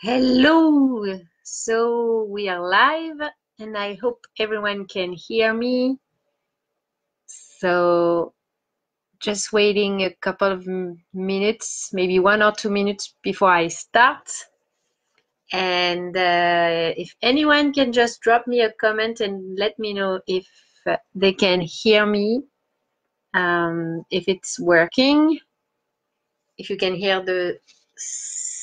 Hello, so we are live and I hope everyone can hear me. So just waiting a couple of minutes, maybe 1 or 2 minutes before I start. And if anyone can just drop me a comment and let me know if they can hear me, if it's working, if you can hear the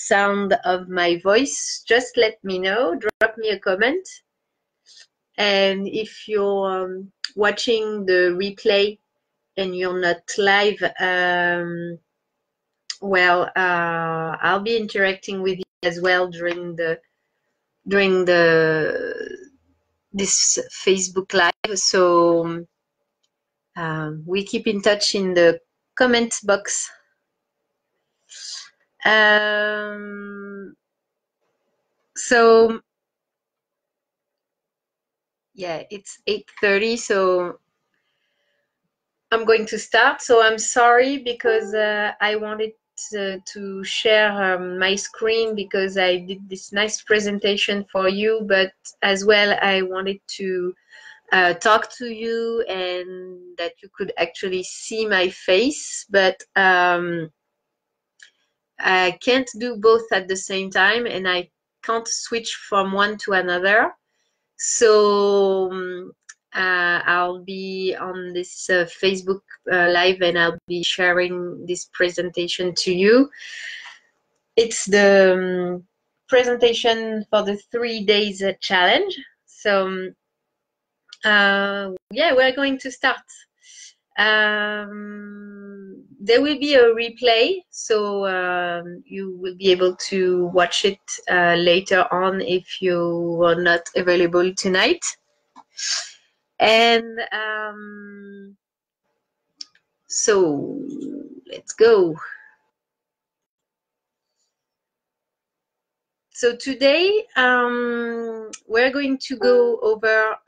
sound of my voice, just let me know, drop me a comment. And if you're watching the replay and you're not live, I'll be interacting with you as well during this Facebook Live. So we keep in touch in the comment box. So yeah, it's 8:30, so I'm going to start. So I'm sorry because I wanted to share my screen because I did this nice presentation for you, but as well I wanted to talk to you and that you could actually see my face, but I can't do both at the same time and I can't switch from one to another. So I'll be on this Facebook Live and I'll be sharing this presentation to you. It's the presentation for the 3 days challenge. So yeah, we're going to start. There will be a replay, so you will be able to watch it later on if you are not available tonight. And so let's go. So today we're going to go over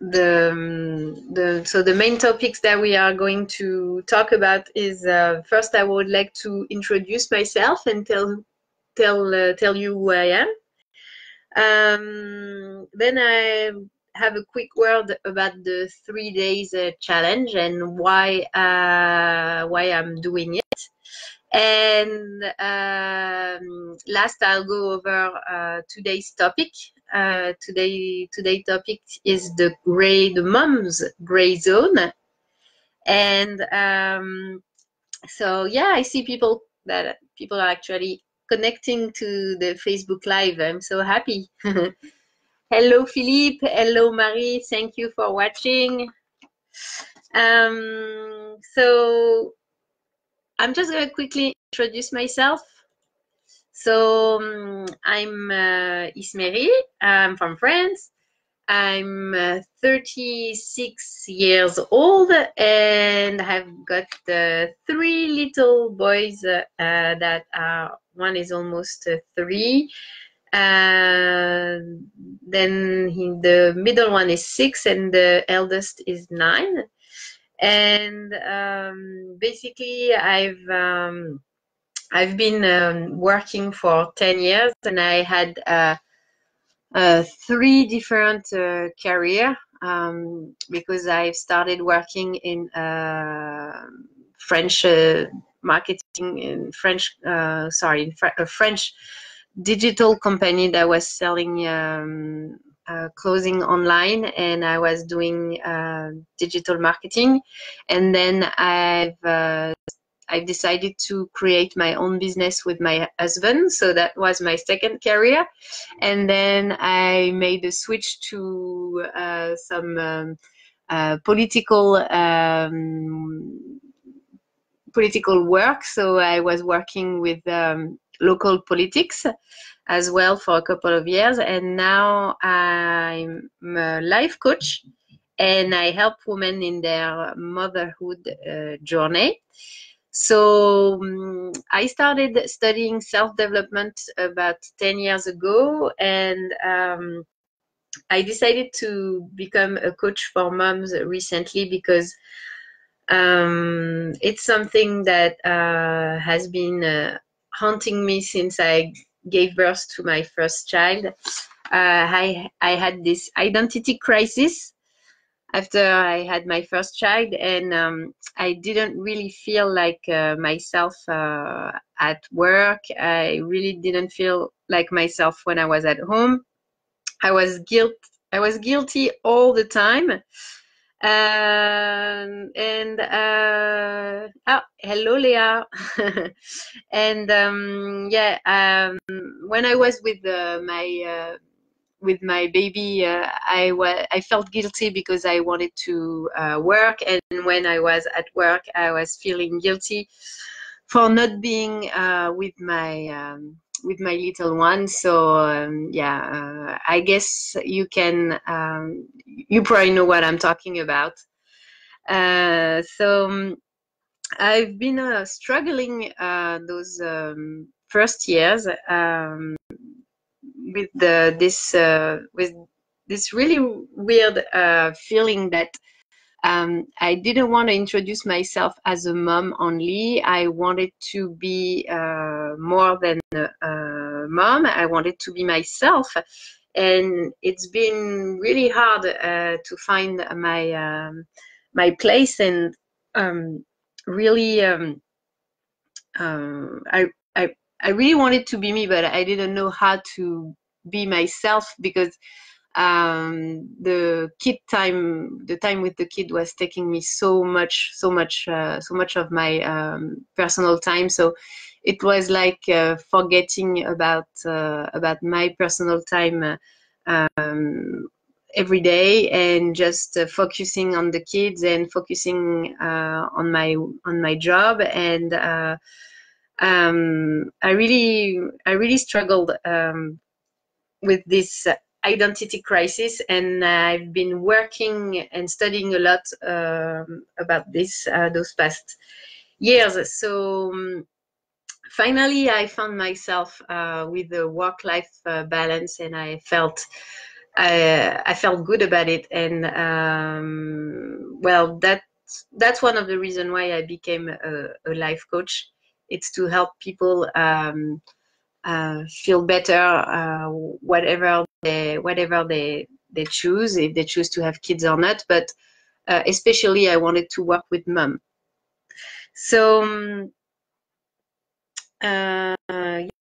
the main topics that we are going to talk about is first I would like to introduce myself and tell you who I am. Then I have a quick word about the 3 days challenge and why I'm doing it. And last I'll go over today's topic. Today's topic is the mom's gray zone. And so yeah, I see people are actually connecting to the Facebook Live. I'm so happy. Hello Philippe, hello Marie, thank you for watching. So I'm just going to quickly introduce myself. So I'm Ismeri, I'm from France. I'm 36 years old and I've got 3 little boys that are, one is almost 3. Then the middle one is 6 and the eldest is 9. And basically I've been working for 10 years and I had 3 different career because I started working in French marketing in French a French digital company that was selling clothing online, and I was doing digital marketing, and then I've decided to create my own business with my husband. So that was my second career. And then I made a switch to some political work. So I was working with local politics as well for a couple of years. And now I'm a life coach and I help women in their motherhood journey. So I started studying self-development about 10 years ago, and I decided to become a coach for moms recently because It's something that has been haunting me since I gave birth to my first child. I had this identity crisis after I had my first child, and I didn't really feel like myself at work. I really didn't feel like myself when I was at home. I was guilty all the time. Oh, hello, Leah. And yeah, when I was with my baby, I felt guilty because I wanted to work, and when I was at work, I was feeling guilty for not being with my little one. So yeah, I guess you probably know what I'm talking about. So I've been struggling those first years with this really weird feeling that I didn't want to introduce myself as a mom only. I wanted to be more than a mom. I wanted to be myself. And it's been really hard to find my place, and really I, I I really wanted to be me, but I didn't know how to be myself because the time with the kid was taking me so much of my personal time. So it was like forgetting about my personal time every day, and just focusing on the kids and focusing on my job. And I really struggled with this identity crisis, and I've been working and studying a lot about this those past years. So finally, I found myself with the work-life balance, and I felt good about it. And well, that's one of the reasons why I became a life coach. It's to help people feel better, whatever they choose, if they choose to have kids or not. But especially, I wanted to work with mom. So yeah,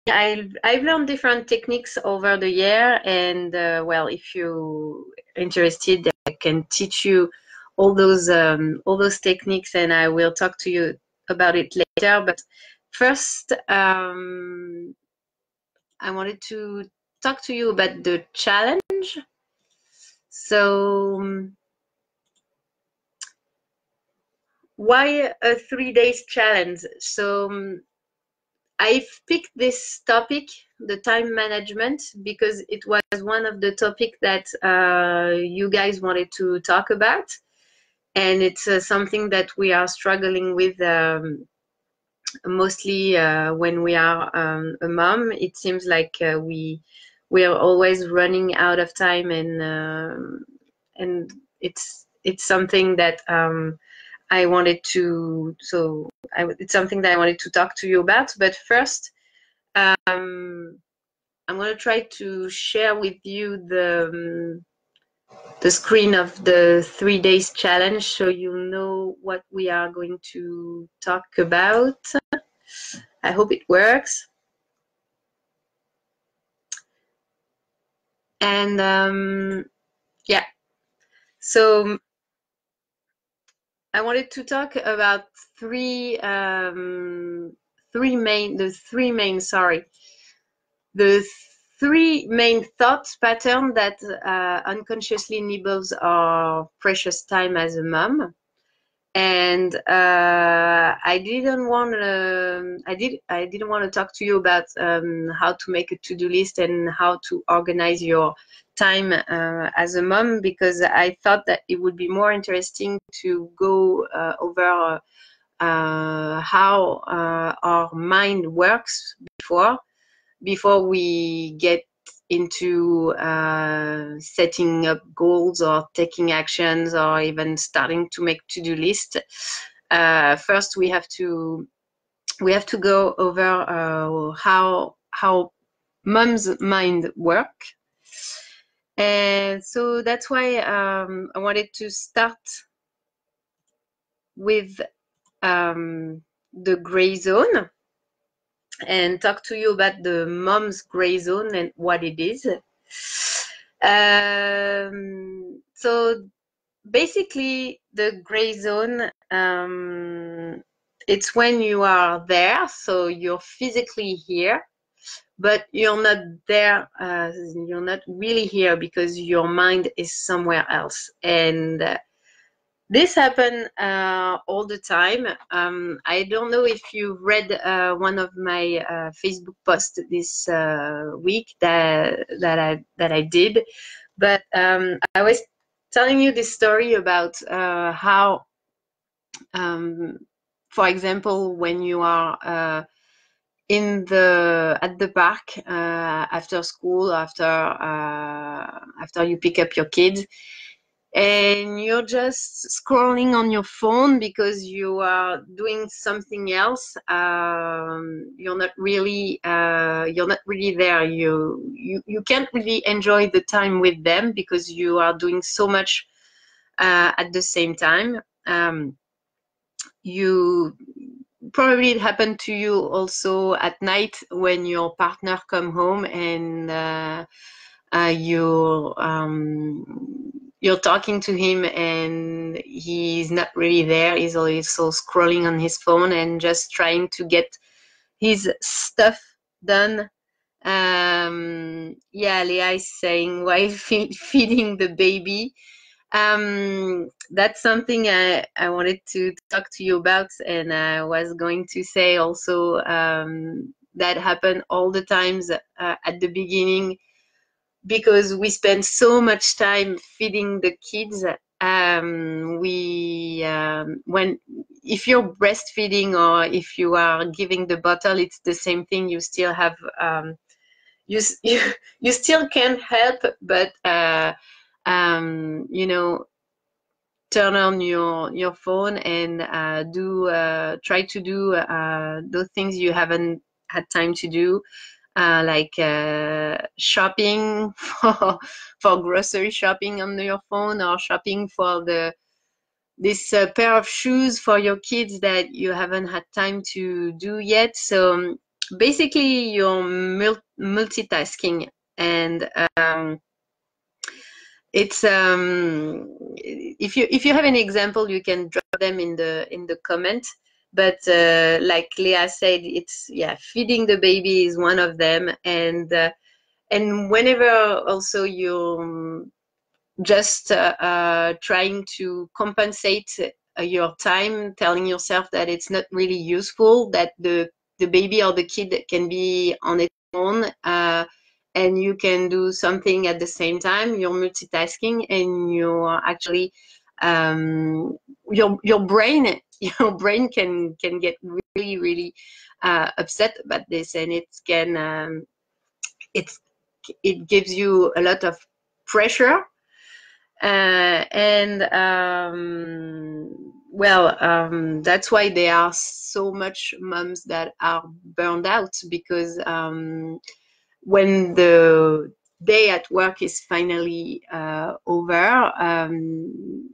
I've learned different techniques over the year, and well, if you're interested, I can teach you all those techniques, and I will talk to you about it later. But first, I wanted to talk to you about the challenge. So why a 3 days challenge? So I've picked this topic, the time management, because it was one of the topics that you guys wanted to talk about. And it's something that we are struggling with mostly when we are a mom. It seems like we are always running out of time, and it's something that I wanted to it's something that I wanted to talk to you about. But first, I'm going to try to share with you the screen of the 3 days challenge, so you know what we are going to talk about. I hope it works. And yeah, so I wanted to talk about the three main thought pattern that unconsciously nibbles our precious time as a mom. And I didn't want to talk to you about how to make a to-do list and how to organize your time as a mom, because I thought that it would be more interesting to go over how our mind works before we get into setting up goals or taking actions or even starting to make to-do lists. first we have to go over how mom's mind work. And so that's why I wanted to start with the gray zone and talk to you about the mom's gray zone and what it is. So basically, the gray zone, it's when you are there, so you're physically here, but you're not there, you're not really here because your mind is somewhere else. And this happens all the time. I don't know if you read one of my Facebook posts this week that I did, but I was telling you this story about how, for example, when you are at the park after school, after you pick up your kids, and you're just scrolling on your phone because you are doing something else. You're not really there. You can't really enjoy the time with them because you are doing so much at the same time. You probably, it happened to you also at night when your partner come home and you're talking to him and he's not really there. He's also scrolling on his phone and just trying to get his stuff done. Yeah, Leah is saying while feeding the baby. That's something I wanted to talk to you about, and I was going to say also that happened all the times at the beginning, because we spend so much time feeding the kids. If you're breastfeeding or if you are giving the bottle, it's the same thing. You still have you still can't help but turn on your phone and try to do those things you haven't had time to do, like shopping for grocery shopping on your phone, or shopping for this pair of shoes for your kids that you haven't had time to do yet. So basically you're multitasking, and it's if you have an example, you can drop them in the comment. But like Leah said, it's feeding the baby is one of them, and whenever also you're just trying to compensate your time, telling yourself that it's not really useful, that the baby or the kid can be on its own, and you can do something at the same time, you're multitasking, and you're actually your brain can get really, really upset about this, and it gives you a lot of pressure. That's why there are so much moms that are burned out, because when the day at work is finally over,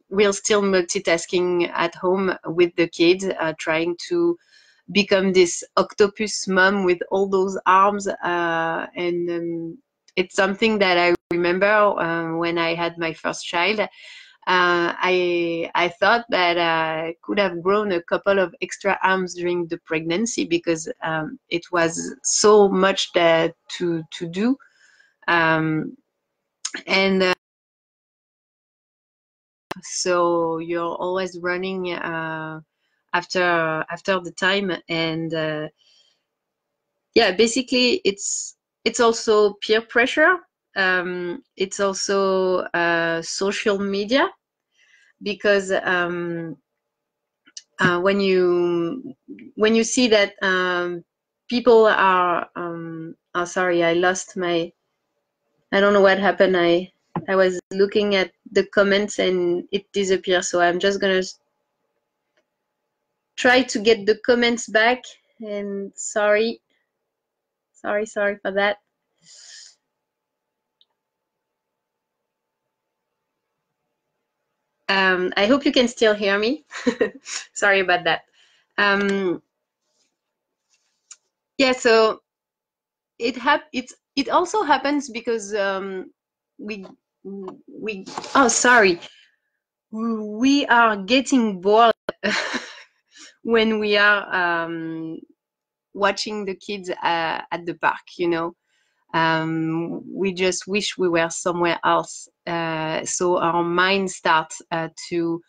we're still multitasking at home with the kids, trying to become this octopus mom with all those arms, and it's something that I remember when I had my first child. I thought that I could have grown a couple of extra arms during the pregnancy, because it was so much to do, and so you're always running after the time, and basically it's also peer pressure. It's also social media, because when you see that people are sorry, I lost my, I don't know what happened. I was looking at the comments and it disappeared, so I'm just gonna try to get the comments back, and sorry for that. I hope you can still hear me. Sorry about that. Yeah, so it also happens because we oh, sorry, we are getting bored when we are watching the kids at the park, you know. We just wish we were somewhere else. So our mind starts to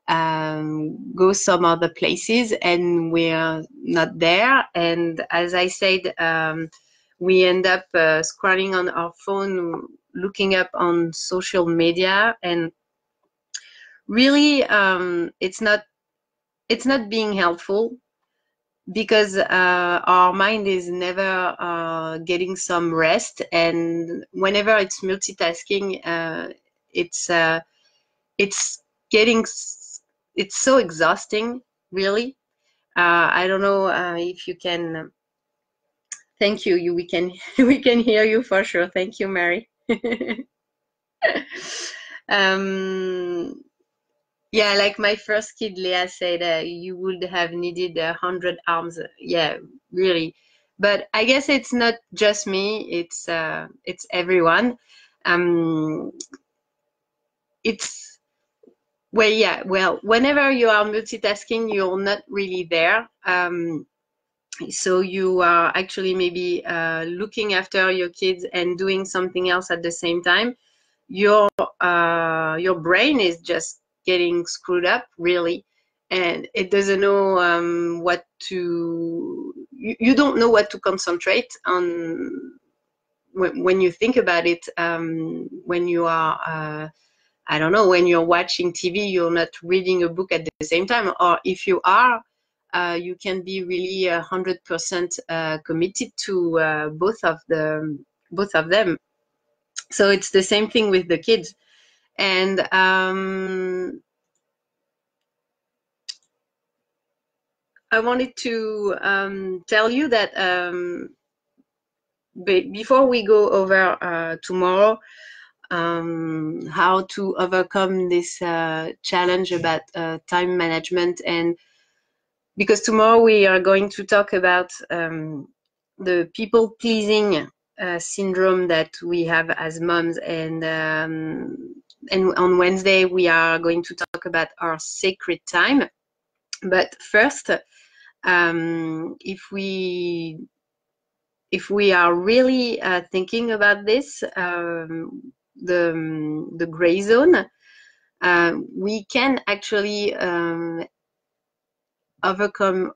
go some other places, and we're not there. And as I said, we end up scrolling on our phone, looking up on social media, and really, it's not being helpful, because our mind is never getting some rest, and whenever it's multitasking, it's getting it's so exhausting, really. I don't know if you can. Thank you. We can we can hear you for sure. Thank you, Mary. um, Yeah, like my first kid, Leah, said you would have needed 100 arms. Yeah, really. But I guess it's not just me. It's everyone. Um, it's well, yeah. Well, whenever you are multitasking, you're not really there. So you are actually maybe looking after your kids and doing something else at the same time. Your brain is just getting screwed up, really, and it doesn't know what to. You don't know what to concentrate on when you think about it. When you are I don't know, when you're watching TV, you're not reading a book at the same time, or if you are, you can be really 100% committed to both of them. So it's the same thing with the kids. And I wanted to tell you that before we go over tomorrow, how to overcome this challenge about time management, and because tomorrow we are going to talk about the people pleasing syndrome that we have as moms, and on Wednesday we are going to talk about our sacred time. But first, if we are really thinking about this, the gray zone, we can actually overcome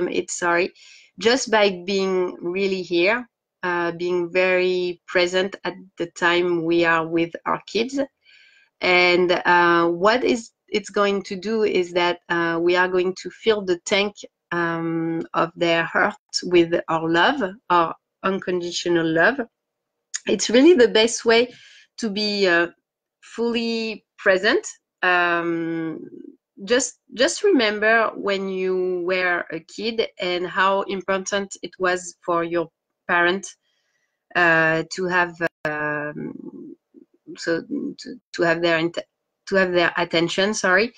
it. Sorry, just by being really here, being very present at the time we are with our kids. And what it's going to do is that we are going to fill the tank of their heart with our love, our unconditional love. It's really the best way to be fully present. Um, just remember when you were a kid and how important it was for your parent to have so to have their attention. Sorry.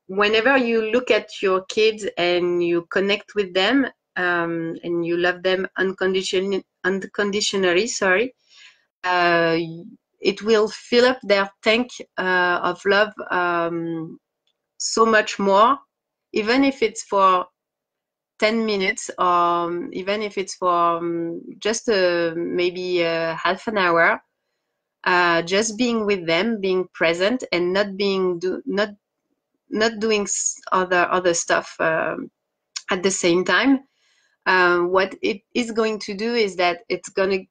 Whenever you look at your kids and you connect with them, and you love them unconditionally, sorry, it will fill up their tank of love so much more, even if it's for 10 minutes, or even if it's for just maybe half an hour. Just being with them, being present, and not doing other stuff at the same time. What it is going to do is that it's going to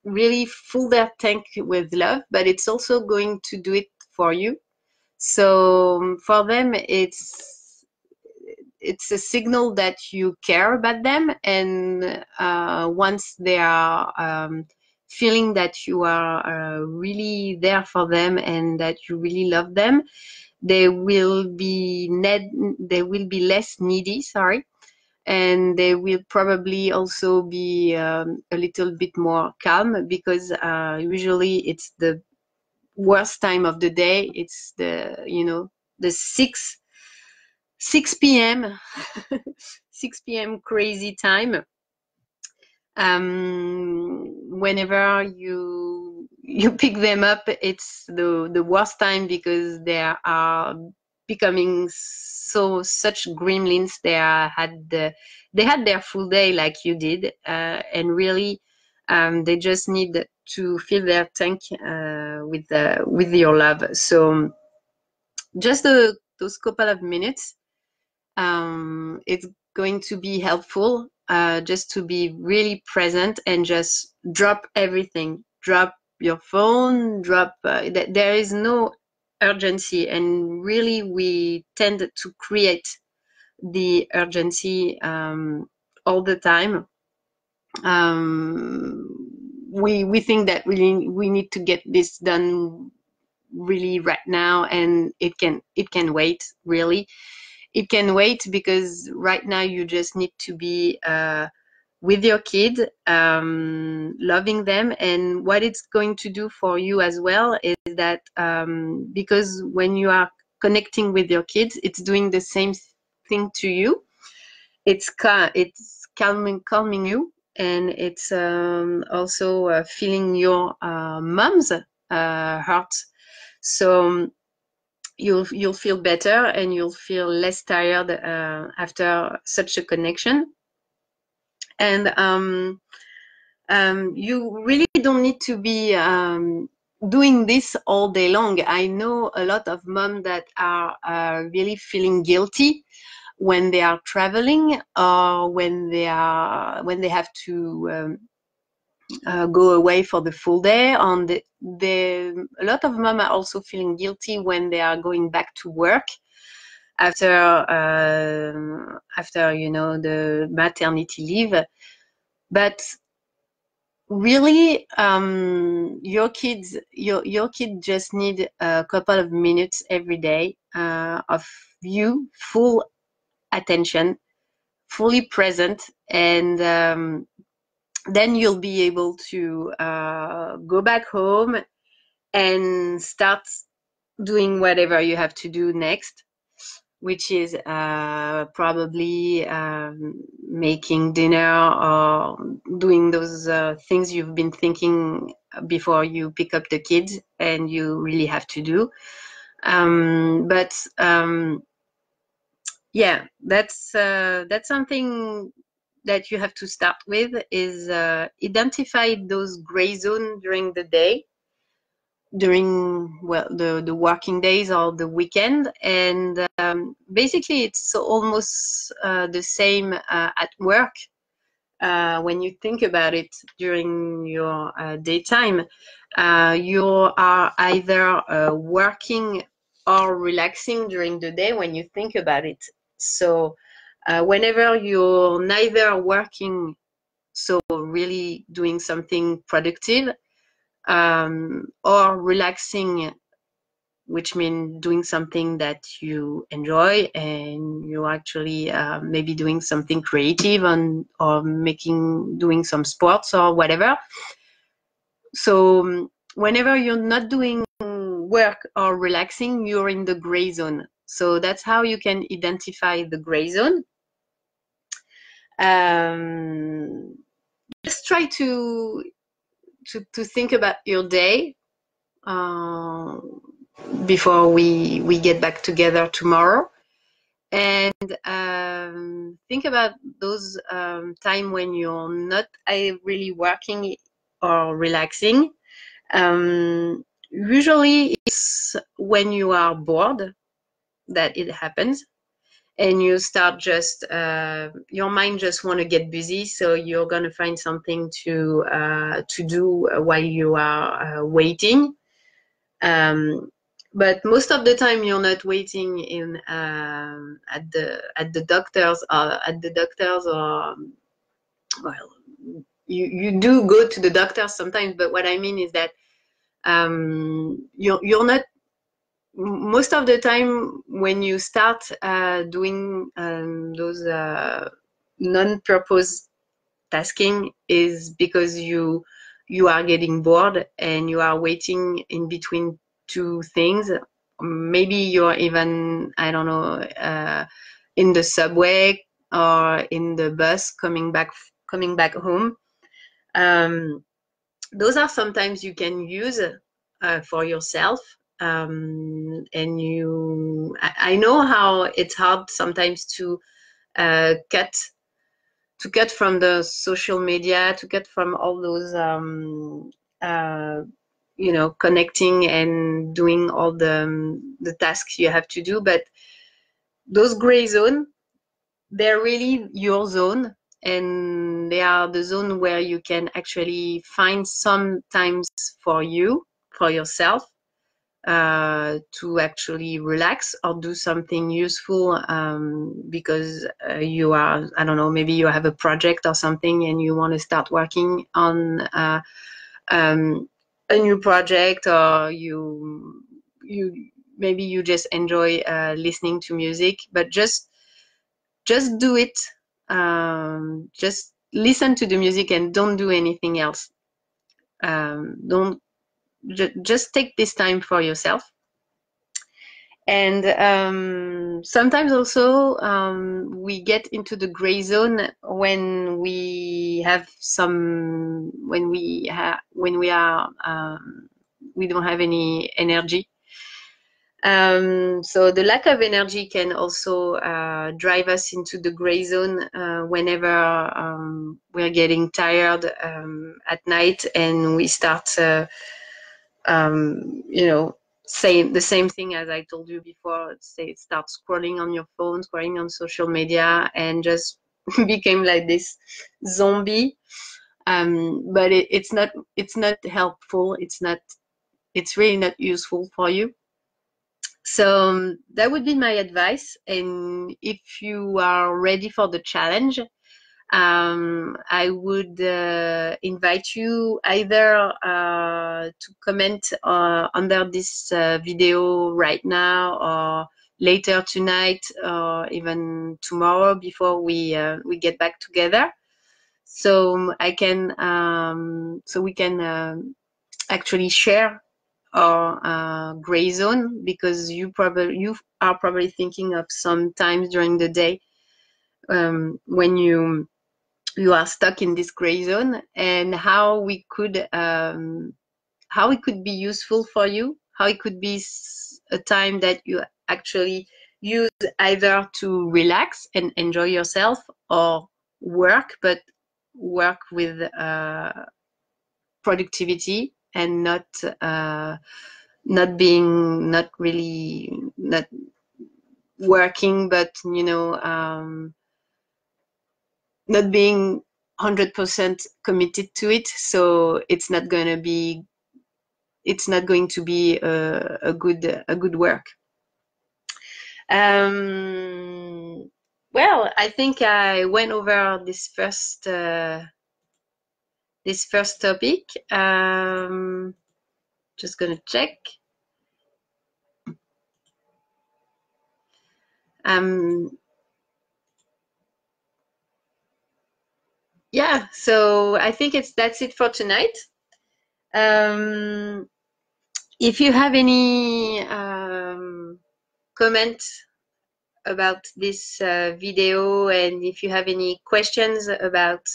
really fill their tank with love, but it's also going to do it for you. So for them, it's a signal that you care about them, and once they are feeling that you are really there for them and that you really love them, they will be less needy, sorry, and they will probably also be a little bit more calm, because usually it's the worst time of the day. It's the 6 p.m. 6 p.m. crazy time. Whenever you pick them up, it's the worst time, because they are becoming such gremlins. They had their full day like you did, and really they just need to fill their tank with your love. So just those couple of minutes, it's going to be helpful, just to be really present and just drop everything. Drop your phone, there is no urgency, and really we tend to create the urgency all the time. We think that we need to get this done really right now, and it can wait. Really, it can wait, because right now you just need to be with your kid, loving them. And what it's going to do for you as well is that, because when you are connecting with your kids, it's doing the same thing to you. It's calming you, and it's also feeling your mom's heart. So you'll feel better, and you'll feel less tired after such a connection. And you really don't need to be doing this all day long. I know a lot of moms that are really feeling guilty when they are traveling, or when they have to go away for the full day. A lot of mom are also feeling guilty when they are going back to work after the maternity leave. But really, your kid just need a couple of minutes every day of you, full attention, fully present, and then you'll be able to go back home and start doing whatever you have to do next, which is probably making dinner, or doing those things you've been thinking before you pick up the kids and you really have to do. But yeah, that's something that you have to start with, is identify those gray zones during the day, during the working days or the weekend. And basically it's almost the same at work. When you think about it, during your daytime, you are either working or relaxing during the day, when you think about it. So whenever you're neither working, so really doing something productive, or relaxing, which means doing something that you enjoy, and you actually maybe doing something creative, or doing some sports or whatever. So whenever you're not doing work or relaxing, you're in the gray zone. So that's how you can identify the gray zone. Just try to think about your day before we get back together tomorrow, and think about those time when you're not really working or relaxing. Usually it's when you are bored that it happens, and you start just your mind just want to get busy, so you're going to find something to do while you are waiting. But most of the time you're not waiting at the doctors, or well, you do go to the doctor sometimes, but what I mean is that you're not, most of the time when you start doing those non-purpose tasking is because you are getting bored and you are waiting in between two things. Maybe you're even, I don't know, in the subway or in the bus coming back home. Those are sometimes you can use for yourself. And I know how it's hard sometimes to cut from the social media, to cut from all those connecting and doing all the tasks you have to do. But those gray zone, they're really your zone, and they are the zone where you can actually find some times for yourself, to actually relax or do something useful, because you are, I don't know, maybe you have a project or something and you want to start working on a new project, or you maybe you just enjoy listening to music, but just do it. Just listen to the music and don't do anything else. Don't just take this time for yourself. And sometimes also we get into the gray zone when we have some, when we are we don't have any energy. So the lack of energy can also drive us into the gray zone whenever we're getting tired at night, and we start saying the same thing as I told you before. Start scrolling on your phone, scrolling on social media, and just became like this zombie. But it's not helpful. It's really not useful for you. So that would be my advice. And if you are ready for the challenge, I would invite you either to comment under this video right now, or later tonight, or even tomorrow before we get back together. So we can actually share our gray zone, because you are probably thinking of some times during the day when you are stuck in this gray zone, and how it could be useful for you, how it could be a time that you actually use either to relax and enjoy yourself, or work, but work with productivity, and not working, but not being 100% committed to it. So it's not going to be a good work. Well, I think I went over this first topic. Just gonna check. Yeah, so I think that's it for tonight. If you have any comment about this video, and if you have any questions about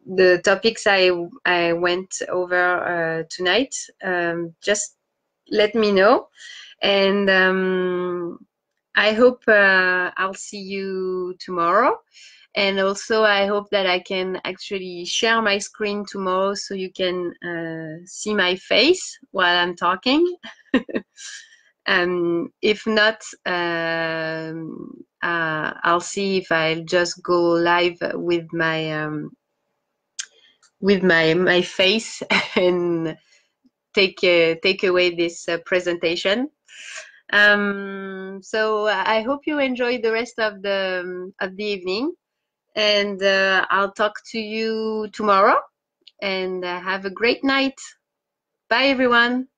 the topics I went over tonight, just let me know. And I hope I'll see you tomorrow. And also, I hope that I can actually share my screen tomorrow, so you can see my face while I'm talking. If not, I'll see if I'll just go live with my face and take away this presentation. So I hope you enjoy the rest of the evening. And I'll talk to you tomorrow. And have a great night. Bye, everyone.